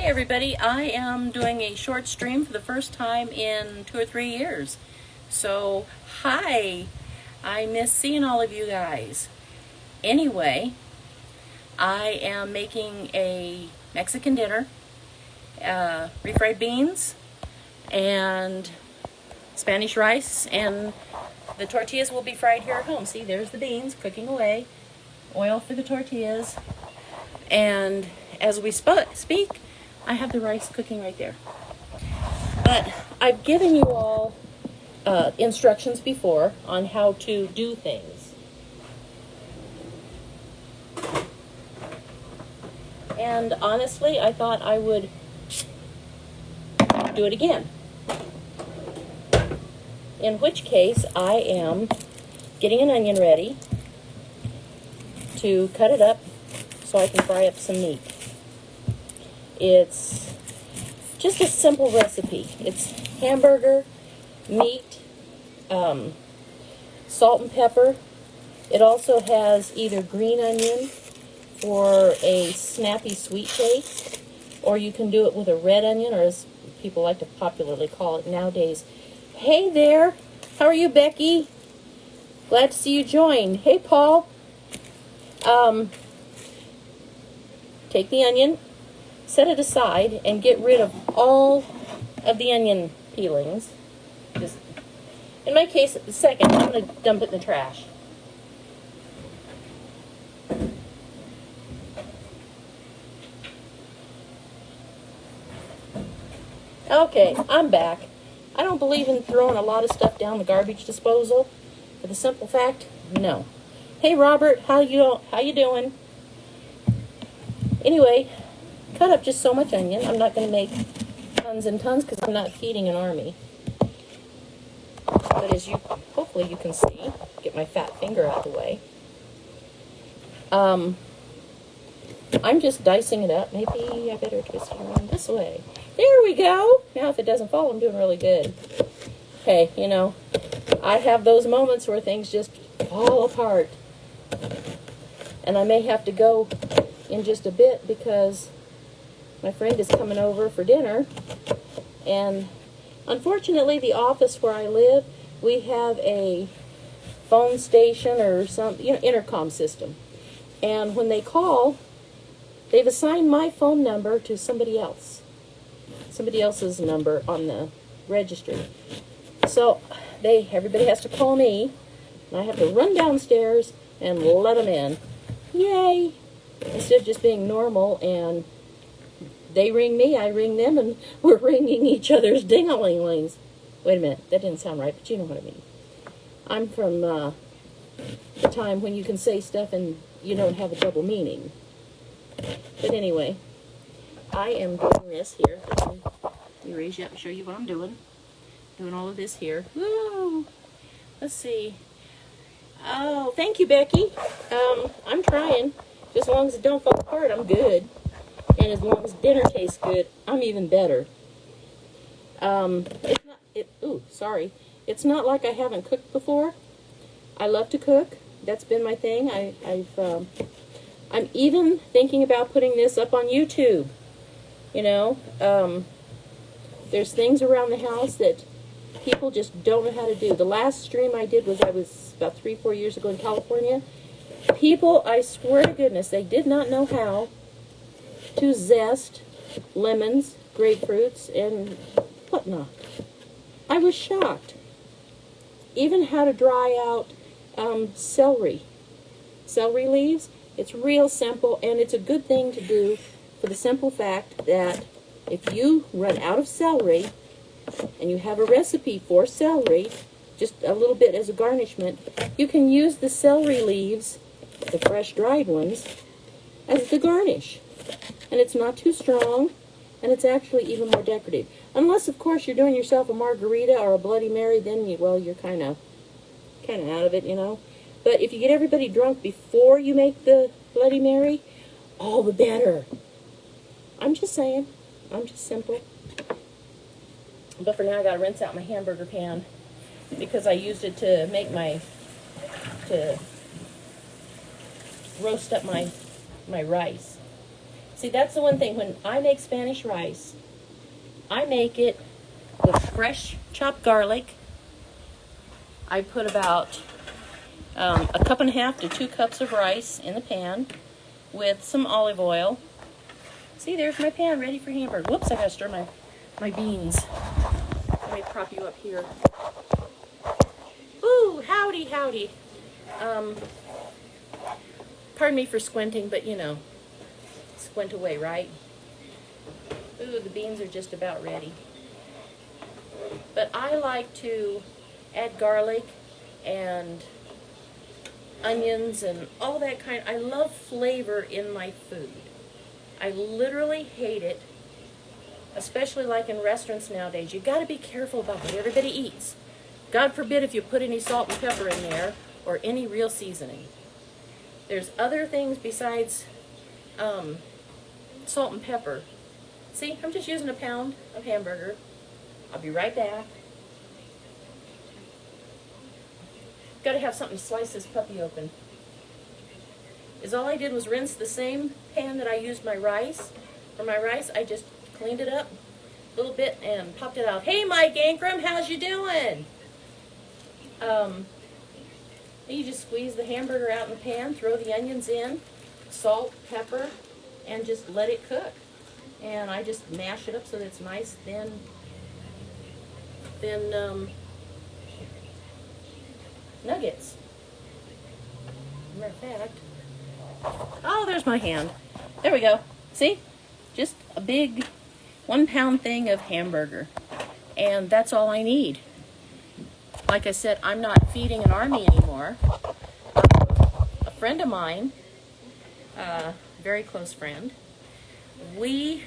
everybody, I am doing a short stream for the first time in 2 or 3 years. So, hi, I miss seeing all of you guys. Anyway, I am making a Mexican dinner, refried beans, and Spanish rice, and the tortillas will be fried here at home. See, there's the beans cooking away, oil for the tortillas, and as we speak, I have the rice cooking right there. But I've given you all instructions before on how to do things. And honestly, I thought I would do it again. In which case, I am getting an onion ready to cut it up so I can fry up some meat. It's just a simple recipe. It's hamburger, meat, salt and pepper. It also has either green onion for a snappy sweet taste, or you can do it with a red onion, or as people like to popularly call it nowadays. Hey there, how are you, Becky? Glad to see you join. Hey, Paul. Take the onion, set it aside, and get rid of all of the onion peelings. Just, in my case, the second, I'm going to dump it in the trash. Okay, I'm back. I don't believe in throwing a lot of stuff down the garbage disposal. For the simple fact, no. Hey, Robert, how you doing? Anyway, cut up just so much onion. I'm not going to make tons and tons because I'm not feeding an army. But as you, hopefully you can see, get my fat finger out of the way. I'm just dicing it up. Maybe I better twist it around this way. There we go. Now if it doesn't fall, I'm doing really good. Hey, you know, I have those moments where things just fall apart. And I may have to go in just a bit because my friend is coming over for dinner. And unfortunately, the office where I live, we have a phone station or some, intercom system. And when they call, they've assigned my phone number to somebody else. Somebody else's number on the registry. So everybody has to call me, and I have to run downstairs and let them in. Yay! Instead of just being normal and they ring me, I ring them, and we're ringing each other's ding-a-ling-lings. Wait a minute, that didn't sound right, but you know what I mean. I'm from the time when you can say stuff and you don't have a double meaning. But anyway, I am doing this here. Let me raise you up and show you what I'm doing. Doing all of this here. Woo! Let's see. Oh, thank you, Becky. I'm trying. Just as long as it don't fall apart, I'm good. And as long as dinner tastes good, I'm even better. It's not like I haven't cooked before. I love to cook. That's been my thing. I'm even thinking about putting this up on YouTube. You know, there's things around the house that people just don't know how to do. The last stream I did was about 3-4 years ago in California. People, I swear to goodness, they did not know how to zest lemons, grapefruits, and whatnot. I was shocked. Even how to dry out celery leaves. It's real simple, and it's a good thing to do for the simple fact that if you run out of celery and you have a recipe for celery, just a little bit as a garnishment, you can use the celery leaves, the fresh dried ones, as the garnish. And it's not too strong, and it's actually even more decorative. Unless, of course, you're doing yourself a margarita or a Bloody Mary, then you're kind of out of it, you know. But if you get everybody drunk before you make the Bloody Mary, all the better. I'm just saying. I'm just simple. But for now, I got to rinse out my hamburger pan because I used it to make to roast up my rice. See, that's the one thing. When I make Spanish rice, I make it with fresh chopped garlic. I put about a cup and a half to 2 cups of rice in the pan with some olive oil. See, there's my pan ready for hamburger. Whoops, I gotta stir my beans. Let me prop you up here. Ooh, howdy, howdy. Pardon me for squinting, but you know, squint away, right? Ooh, the beans are just about ready. But I like to add garlic and onions and all that kind. I love flavor in my food. I literally hate it, especially like in restaurants nowadays. You got to be careful about what everybody eats. God forbid if you put any salt and pepper in there or any real seasoning. There's other things besides salt and pepper. See, I'm just using a pound of hamburger. I'll be right back. Got to have something to slice this puppy open. All I did was rinse the same pan that I used my rice. For my rice, I just cleaned it up a little bit and popped it out. Hey, Mike Ankrum, how's you doing? You just squeeze the hamburger out in the pan, throw the onions in, salt, pepper, and just let it cook. And I just mash it up so that it's nice, thin nuggets. Matter of fact, oh, there's my hand. There we go. See? Just a big 1 pound thing of hamburger. And that's all I need. Like I said, I'm not feeding an army anymore. A friend of mine, very close friend, he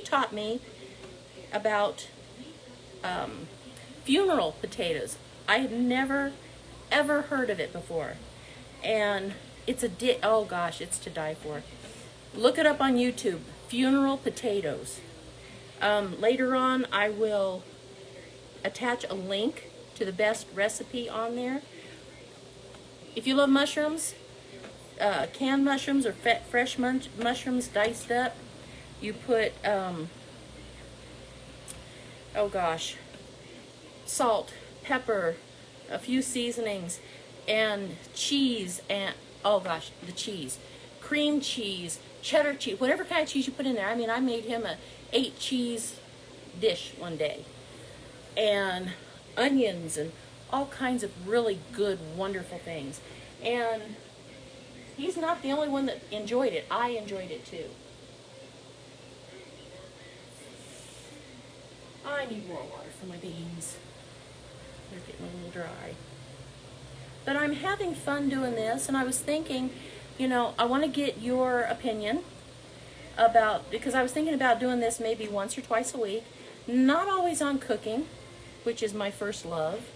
taught me about funeral potatoes. I had never, ever heard of it before. And it's oh gosh, it's to die for. Look it up on YouTube, funeral potatoes. Later on, I will attach a link to the best recipe on there. If you love mushrooms, canned mushrooms or fresh mushrooms diced up, you put, oh gosh, salt, pepper, a few seasonings, and cheese, and oh gosh, the cheese, cream cheese, cheddar cheese, whatever kind of cheese you put in there. I mean, I made him a 8 cheese dish one day, and onions and all kinds of really good, wonderful things. And he's not the only one that enjoyed it. I enjoyed it too. I need more water for my beans. They're getting a little dry. But I'm having fun doing this, and I was thinking, you know, I want to get your opinion about, because I was thinking about doing this maybe once or twice a week, not always on cooking, which is my first love.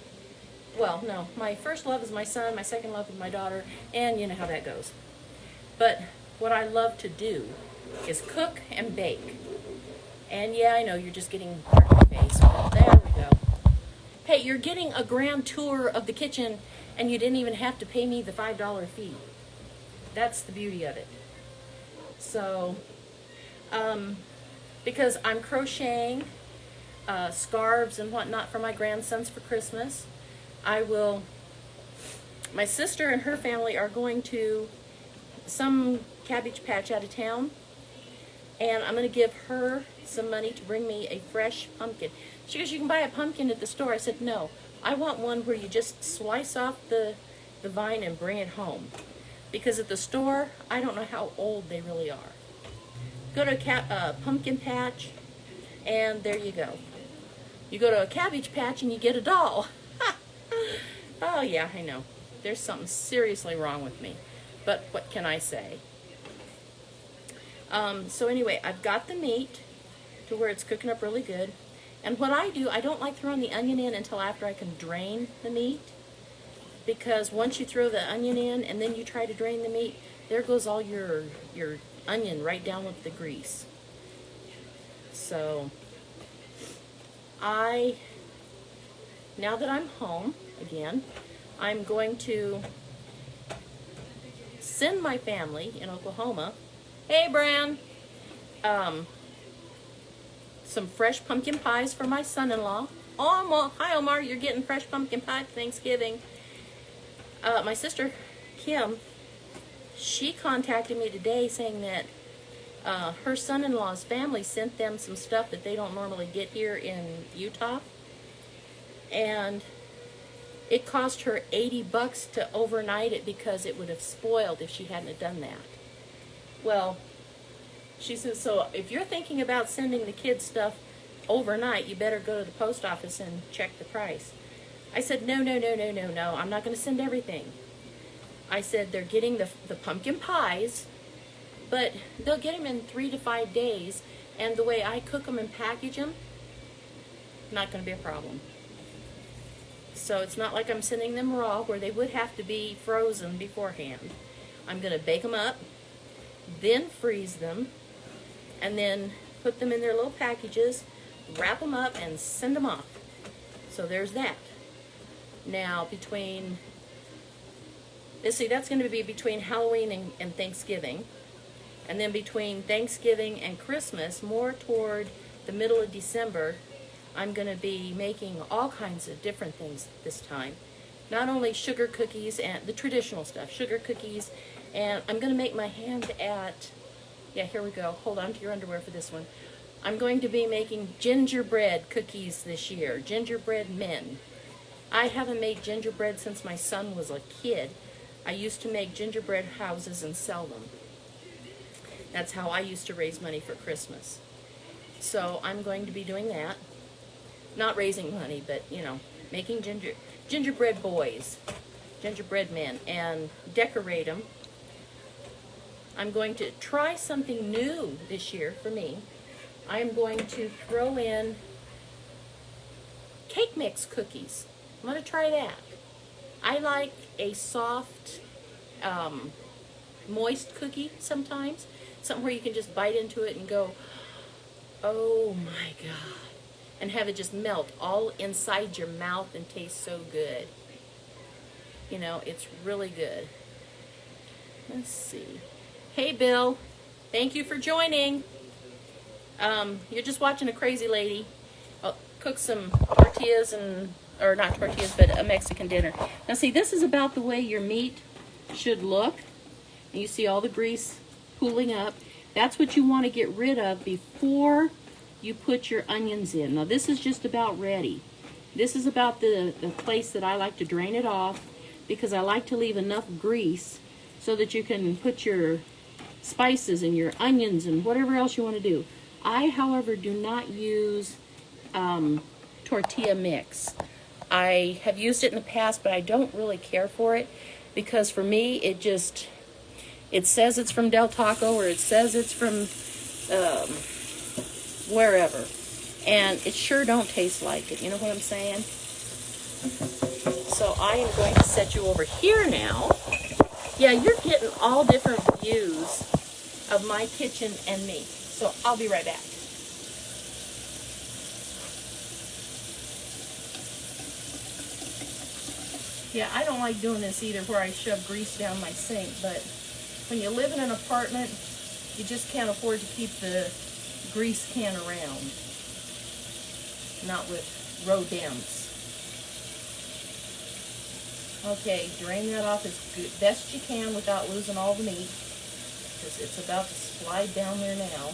Well, no, my first love is my son, my second love is my daughter, and you know how that goes. But what I love to do is cook and bake. And yeah, I know you're just getting part of your face. But there we go. Hey, you're getting a grand tour of the kitchen, and you didn't even have to pay me the $5 fee. That's the beauty of it. So, because I'm crocheting scarves and whatnot for my grandsons for Christmas, my sister and her family are going to some cabbage patch out of town, and I'm going to give her some money to bring me a fresh pumpkin. She goes, you can buy a pumpkin at the store. I said, no, I want one where you just slice off the vine and bring it home. Because at the store, I don't know how old they really are. Go to a pumpkin patch, and there you go. You go to a cabbage patch, and you get a doll. Oh, yeah, I know. There's something seriously wrong with me. But what can I say? So anyway, I've got the meat to where it's cooking up really good. And what I do, I don't like throwing the onion in until after I can drain the meat. Because once you throw the onion in and then you try to drain the meat, there goes all your onion right down with the grease. So, now that I'm home again, I'm going to send my family in Oklahoma. Hey, Bran. some fresh pumpkin pies for my son-in-law. Oh, hi Omar, you're getting fresh pumpkin pie for Thanksgiving. My sister, Kim, she contacted me today saying that her son-in-law's family sent them some stuff that they don't normally get here in Utah. And it cost her $80 to overnight it because it would have spoiled if she hadn't have done that. Well, she says, so if you're thinking about sending the kids stuff overnight, you better go to the post office and check the price. I said, no, I'm not going to send everything. I said, they're getting the pumpkin pies, but they'll get them in 3 to 5 days, and the way I cook them and package them, not going to be a problem. So it's not like I'm sending them raw, where they would have to be frozen beforehand. I'm going to bake them up, then freeze them, and then put them in their little packages, wrap them up, and send them off. So there's that. Now, that's going to be between Halloween and Thanksgiving. And then between Thanksgiving and Christmas, more toward the middle of December, I'm going to be making all kinds of different things this time. Not only sugar cookies and the traditional stuff, sugar cookies, and I'm going to make my hand at, yeah, here we go. Hold on to your underwear for this one. I'm going to be making gingerbread cookies this year, gingerbread men. I haven't made gingerbread since my son was a kid. I used to make gingerbread houses and sell them. That's how I used to raise money for Christmas. So I'm going to be doing that. Not raising money, but, making gingerbread boys, gingerbread men, and decorate them. I'm going to try something new this year for me. I'm going to throw in cake mix cookies. I'm going to try that. I like a soft, moist cookie sometimes. Something where you can just bite into it and go, oh my God. And have it just melt all inside your mouth and taste so good. It's really good. Let's see. Hey, Bill. Thank you for joining. You're just watching a crazy lady cook some tortillas or not tortillas, but a Mexican dinner. Now, see, this is about the way your meat should look. And you see all the grease pooling up. That's what you want to get rid of before you put your onions in. Now, this is just about ready. This is about the place that I like to drain it off, because I like to leave enough grease so that you can put your spices and your onions and whatever else you want to do. I, however, do not use tortilla mix. I have used it in the past, but I don't really care for it, because for me, it says it's from Del Taco, or it says it's from wherever, and it sure don't taste like it. You know what I'm saying? So I am going to set you over here now. Yeah, you're getting all different views of my kitchen and me. So I'll be right back. Yeah, I don't like doing this either, where I shove grease down my sink, but when you live in an apartment, you just can't afford to keep the grease can around. Not with rodents. Okay, drain that off as best you can without losing all the meat, because it's about to slide down there now.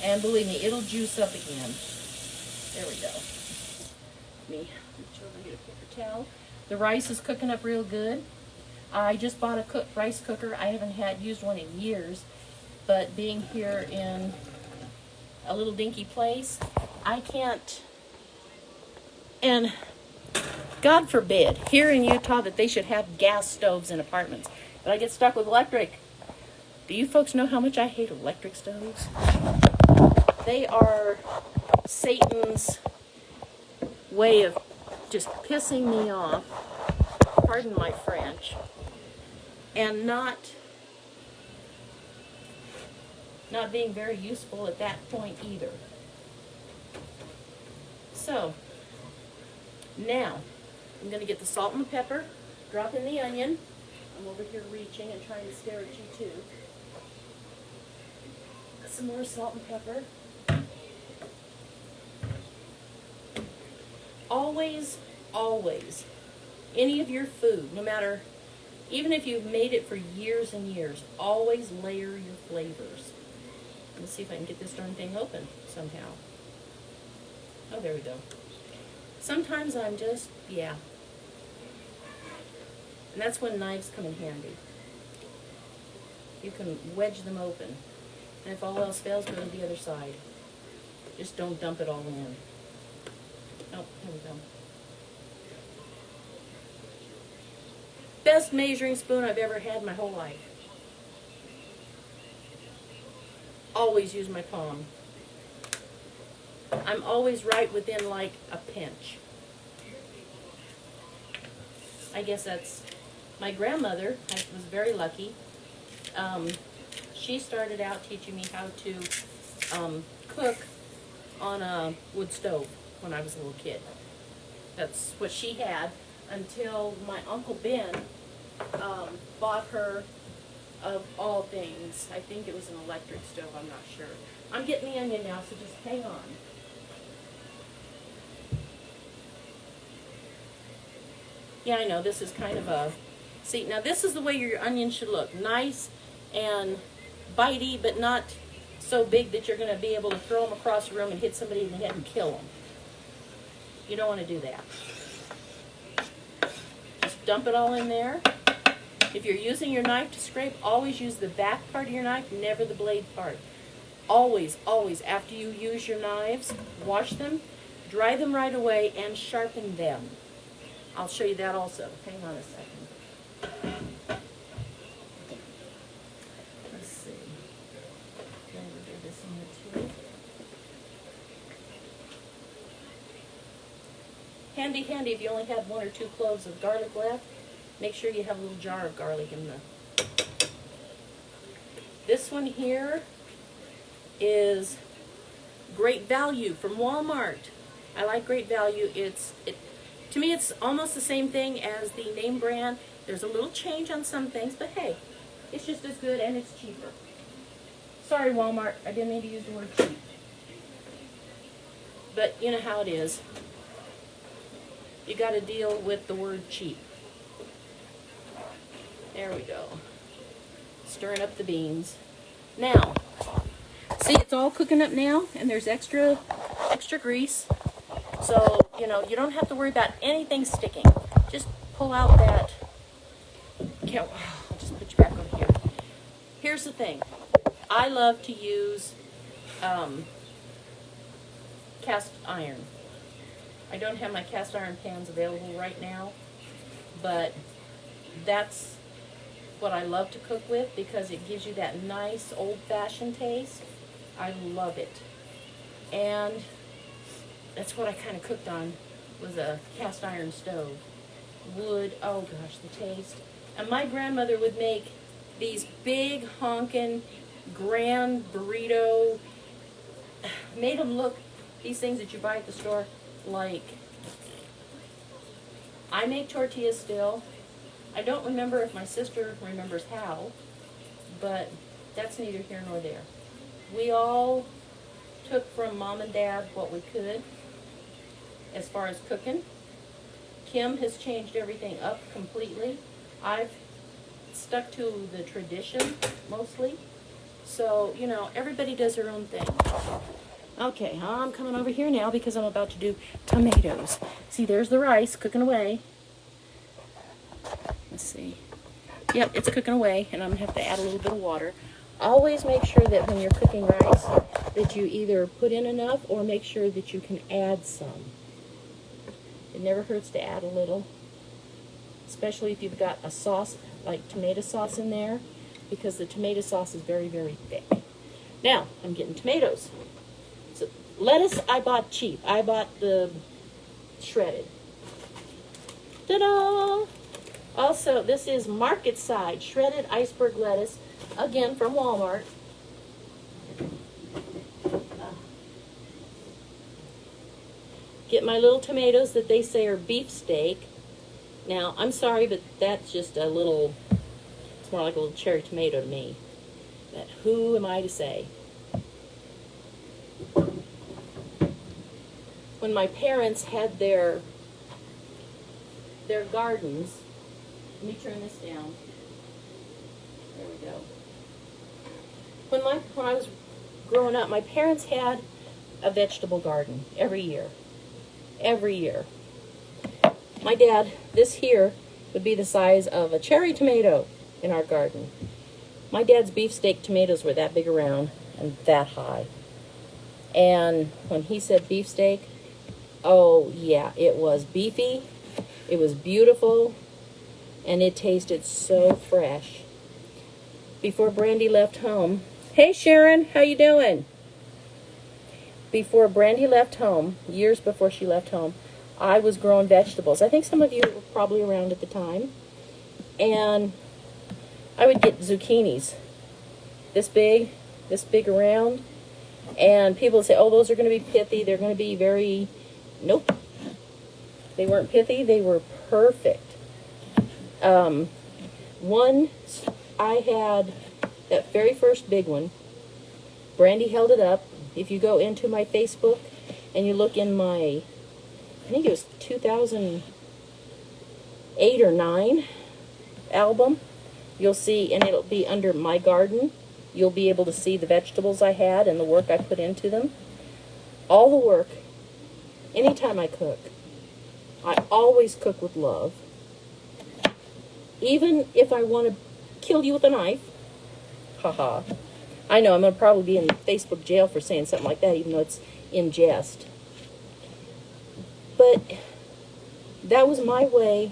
And believe me, it'll juice up again. There we go. Let me reach over and get a paper towel. The rice is cooking up real good. I just bought a rice cooker. I haven't used one in years, but being here in a little dinky place, I can't, and God forbid, here in Utah, that they should have gas stoves in apartments, but I get stuck with electric. Do you folks know how much I hate electric stoves? They are Satan's way of just pissing me off, pardon my French, and not being very useful at that point either. So, now, I'm going to get the salt and the pepper, drop in the onion. I'm over here reaching and trying to stare at you too. some more salt and pepper. Always, always, any of your food, no matter, even if you've made it for years and years, always layer your flavors. Let's see if I can get this darn thing open somehow. Oh, there we go. Sometimes I'm just, yeah. And that's when knives come in handy. You can wedge them open. And if all else fails, go to the other side. Just don't dump it all in. Oh, here we go. Best measuring spoon I've ever had in my whole life. Always use my palm. I'm always right within like a pinch. I guess that's, my grandmother, I was very lucky. She started out teaching me how to cook on a wood stove when I was a little kid. That's what she had until my Uncle Ben bought her, of all things, I think it was an electric stove, I'm not sure. I'm getting the onion now, so just hang on. Yeah, I know, this is kind of a, see, now this is the way your onion should look. Nice and bitey, but not so big that you're going to be able to throw them across the room and hit somebody in the head and kill them. You don't want to do that. Just dump it all in there. If you're using your knife to scrape, always use the back part of your knife, never the blade part. Always, always, after you use your knives, wash them, dry them right away, and sharpen them. I'll show you that also. Hang on a second. Let's see. Then we'll do this in the tube. Handy, handy, if you only have 1 or 2 cloves of garlic left, make sure you have a little jar of garlic in the... This one here is Great Value from Walmart. I like Great Value. To me, it's almost the same thing as the name brand. There's a little change on some things, but hey, it's just as good and it's cheaper. Sorry, Walmart, I didn't mean to use the word cheap. But you know how it is. You got to deal with the word cheap. There we go. Stirring up the beans. Now, see, it's all cooking up now, and there's extra grease. So, you know, you don't have to worry about anything sticking. Just pull out that. I'll just put you back over here. Here's the thing. I love to use cast iron. I don't have my cast iron pans available right now, but that's what I love to cook with because it gives you that nice old-fashioned taste. I love it. And that's what I kind of cooked on, was a cast iron stove. Wood, oh gosh, the taste. And my grandmother would make these big honkin' grand burrito, made them look, these things that you buy at the store, like, I make tortillas still. I don't remember if my sister remembers how, but that's neither here nor there. We all took from Mom and Dad what we could as far as cooking. Kim has changed everything up completely. I've stuck to the tradition mostly. So, you know, everybody does their own thing. Okay, I'm coming over here now because I'm about to do tomatoes. See, there's the rice cooking away. Let's see. Yep, it's cooking away, and I'm going to have to add a little bit of water. Always make sure that when you're cooking rice, that you either put in enough or make sure that you can add some. It never hurts to add a little, especially if you've got a sauce, like tomato sauce in there, because the tomato sauce is very, very thick. Now, I'm getting tomatoes. So, lettuce I bought cheap. I bought the shredded. Ta-da! Also, this is Market Side shredded iceberg lettuce, again from Walmart. Get my little tomatoes that they say are beefsteak. Now, I'm sorry, but that's just a little, it's more like a little cherry tomato to me. But who am I to say? when my parents had their gardens. Let me turn this down. There we go. When I was growing up, my parents had a vegetable garden every year. Every year. My dad, this here would be the size of a cherry tomato in our garden. My dad's beefsteak tomatoes were that big around and that high. And when he said beefsteak, oh yeah, it was beefy, it was beautiful, and it tasted so fresh. Before Brandy left home, hey Sharon, how you doing? Before Brandy left home, years before she left home, I was growing vegetables. I think some of you were probably around at the time. And I would get zucchinis, this big around. And people would say, oh, those are going to be pithy. They're going to be very... Nope. They weren't pithy. They were perfect. One, I had that very first big one. Brandy held it up. If you go into my Facebook and you look in my... I think it was 2008 or 9 album. You'll see, and it'll be under my garden. You'll be able to see the vegetables I had and the work I put into them. All the work. Anytime I cook, I always cook with love. Even if I want to kill you with a knife. Haha. I know I'm going to probably be in Facebook jail for saying something like that, even though it's in jest. But that was my way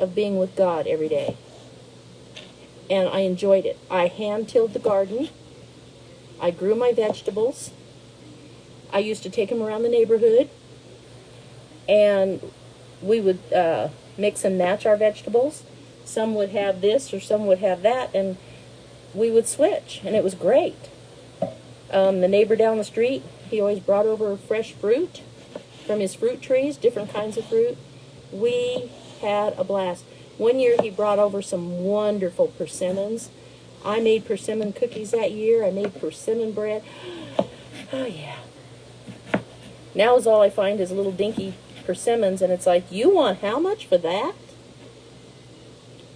of being with God every day. And I enjoyed it. I hand-tilled the garden. I grew my vegetables. I used to take them around the neighborhood. And we would mix and match our vegetables. Some would have this or some would have that. And we would switch. And it was great. The neighbor down the street, he always brought over fresh fruit from his fruit trees, different kinds of fruit. We had a blast. One year he brought over some wonderful persimmons. I made persimmon cookies that year. I made persimmon bread. Oh yeah. Now is all I find is little dinky persimmons, and it's like, you want how much for that?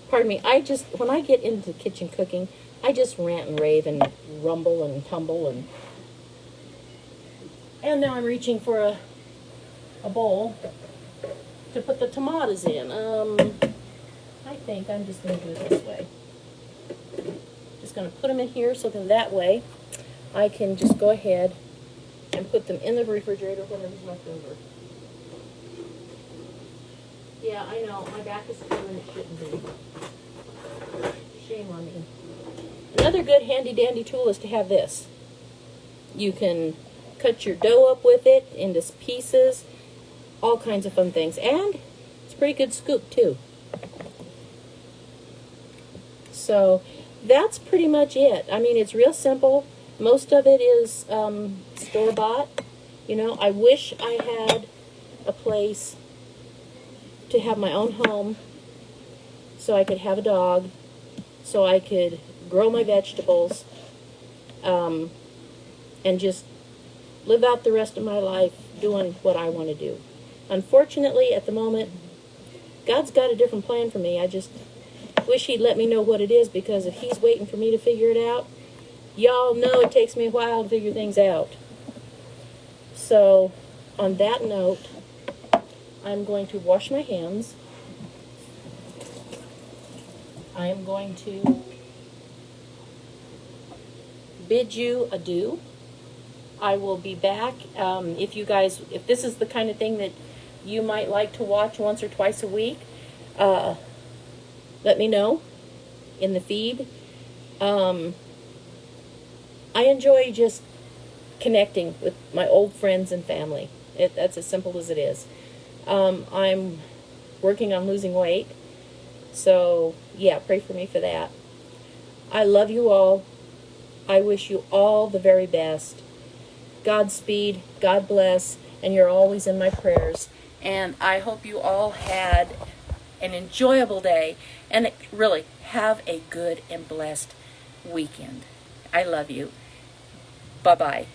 Pardon me, when I get into kitchen cooking, I just rant and rave and rumble and tumble and now I'm reaching for a bowl to put the tomatoes in. I think I'm just going to do it this way. Just going to put them in here so then that way I can just go ahead and put them in the refrigerator whenever's left over. Yeah, I know. My back is feeling it shouldn't be. Shame on me. Another good handy-dandy tool is to have this. You can cut your dough up with it into pieces. All kinds of fun things. And it's a pretty good scoop, too. So that's pretty much it. I mean, it's real simple. Most of it is store-bought. You know, I wish I had a place to have my own home so I could have a dog, so I could grow my vegetables, and just live out the rest of my life doing what I want to do. Unfortunately, at the moment, God's got a different plan for me. I just wish he'd let me know what it is, because if he's waiting for me to figure it out, y'all know it takes me a while to figure things out. So, on that note, I'm going to wash my hands. I am going to bid you adieu. I will be back. If this is the kind of thing that you might like to watch once or twice a week, let me know in the feed. I enjoy just connecting with my old friends and family. That's as simple as it is. I'm working on losing weight, so yeah, pray for me for that. I love you all. I wish you all the very best. Godspeed, God bless, and you're always in my prayers. And I hope you all had an enjoyable day, and really have a good and blessed weekend. I love you. Bye-bye.